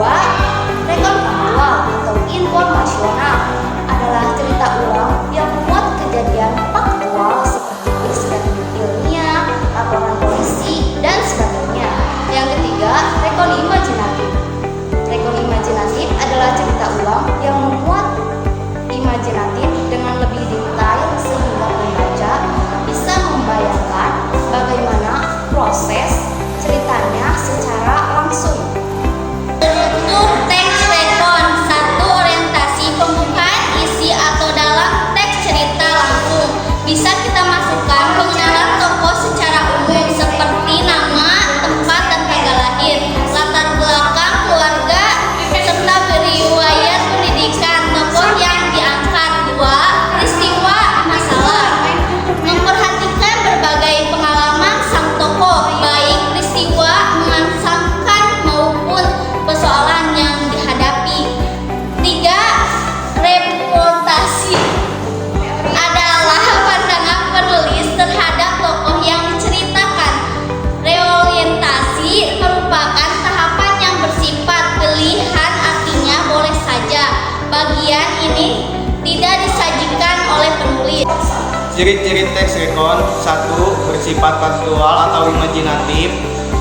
kedua, rekon faktual atau informasional adalah cerita ulang yang memuat kejadian faktual seperti peristiwa ilmiah, laporan polisi, dan sebagainya. Yang ketiga, rekon imajinatif. Rekon imajinatif adalah cerita ulang yang memuat imajinatif dengan lebih detail sehingga pembaca bisa membayangkan bagaimana proses ceritanya secara langsung. Untuk teks rekon, 1. Orientasi pembukaan isi atau dalam teks cerita langsung. Bisa kita masukkan pengenalan tokoh secara umum seperti nama, tempat, dan tanggal lahir, latar belakang keluarga, serta riwayat pendidikan tokoh yang diangkat. 2. Peristiwa masalah. Memperhatikan berbagai pengalaman sang tokoh, baik peristiwa mengesankan maupun persoalan yang dihadapi. 3. Reportasi adalah pandangan penulis terhadap tokoh yang diceritakan. Reorientasi merupakan tahapan yang bersifat pilihan, artinya boleh saja bagian ini tidak disajikan oleh penulis. Ciri-ciri teks rekon: 1. Bersifat faktual atau imajinatif.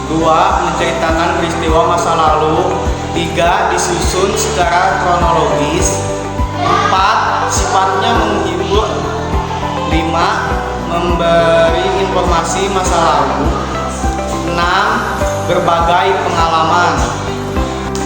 2. Menceritakan peristiwa masa lalu. 3. Disusun secara kronologis. 4. Sifatnya menghibur. 5. Memberi informasi masa lalu. 6. Berbagai pengalaman.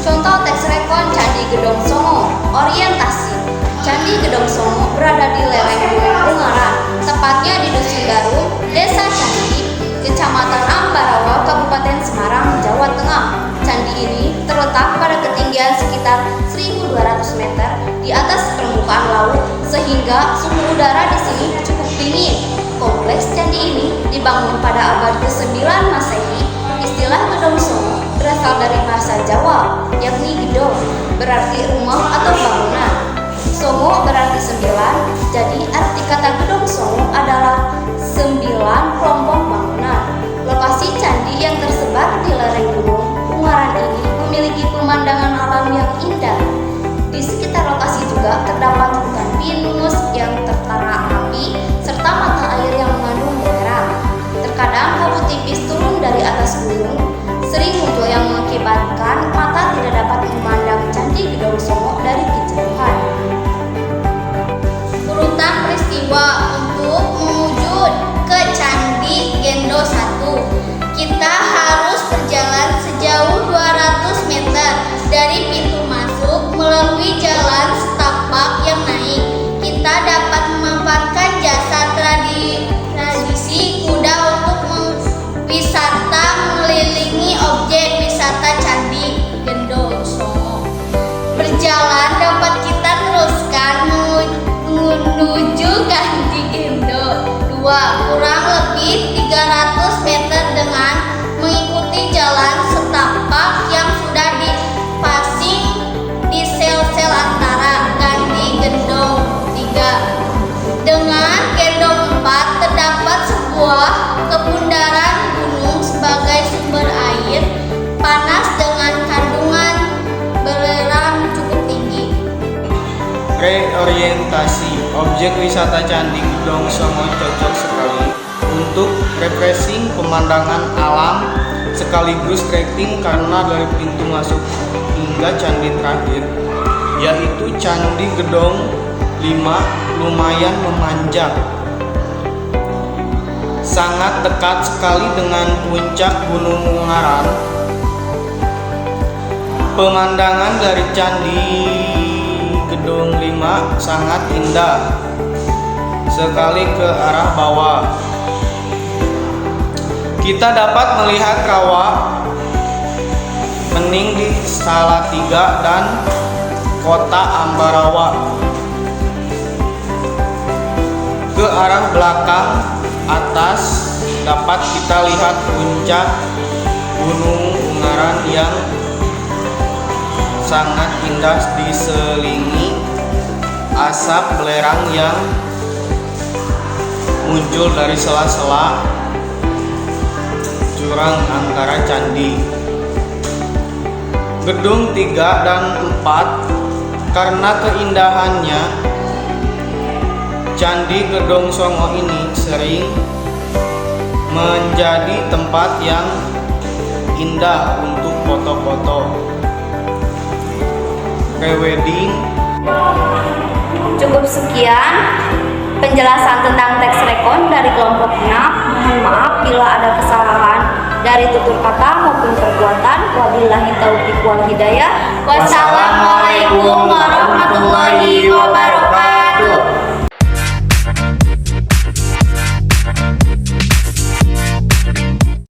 Contoh teks rekon Candi Gedong Songo. Orientasi. Candi Gedong Songo berada di lereng Gunung Ungaran, tepatnya di Dusun Garum, Desa Candi, Kecamatan Ambarawa, Kabupaten Semarang, Jawa Tengah. Candi ini terletak pada ketinggian sekitar 1.200 meter di atas permukaan laut, sehingga suhu udara di sini cukup dingin. Kompleks candi ini dibangun pada abad ke-9 Masehi. Istilah Gedong Songo berasal dari bahasa Jawa, yakni gedong, berarti rumah atau bangunan. Songo berarti 9, jadi arti kata Gedong Songo adalah 9 kelompok bangunan. Lokasi candi yang tersebar di lereng Gunung Ungaran ini memiliki pemandangan alam yang indah. Di sekitar lokasi juga terdapat hutan pinus yang tertara api serta mata air yang mengandung belerang. Terkadang kabut tipis turun dari atas gunung, sering muncul yang mengakibatkan mata tidak dapat memandang Candi Gedong Songo dari kejauhan. Urutan peristiwa untuk menuju ke Candi Gendo 1. Kita harus berjalan sejauh 200 meter dari pintu masuk melalui jalan setapak yang naik. Kita dapat memanfaatkan jasa tradisi kuda untuk wisata mengelilingi objek wisata Candi Gendo Songo. Berjalan dapat kita teruskan menuju Candi Gendo 2, kurang lebih 300 meter dengan mengikuti jalan setapak yang sudah dipasing di sel-sel antara Candi Gendong 3 dengan Gendong 4 terdapat sebuah kebundaran gunung sebagai sumber air panas dengan kandungan belerang cukup tinggi. Reorientasi. Objek wisata Candi Gedong Songo cocok sekali untuk refreshing pemandangan alam sekaligus trekking karena dari pintu masuk hingga candi terakhir, yaitu Candi Gedong 5, lumayan memanjang. Sangat dekat sekali dengan puncak Gunung Ungaran. Pemandangan dari Candi Gedong 5 sangat indah sekali ke arah bawah. Kita dapat melihat rawa Bening di Salatiga dan Kota Ambarawa. Ke arah belakang atas dapat kita lihat puncak Gunung Ungaran yang sangat indah diselingi asap belerang yang muncul dari sela-sela jurang antara candi. gedung 3 dan 4 karena keindahannya. Candi Gedong Songo ini sering menjadi tempat yang indah untuk foto-foto, pre-wedding. Cukup sekian penjelasan tentang teks rekon dari kelompok 6. Mohon maaf bila ada kesalahan dari tutur kata maupun perbuatan. Wabillahi taufiq wal hidayah. Wassalamualaikum warahmatullahi wabarakatuh.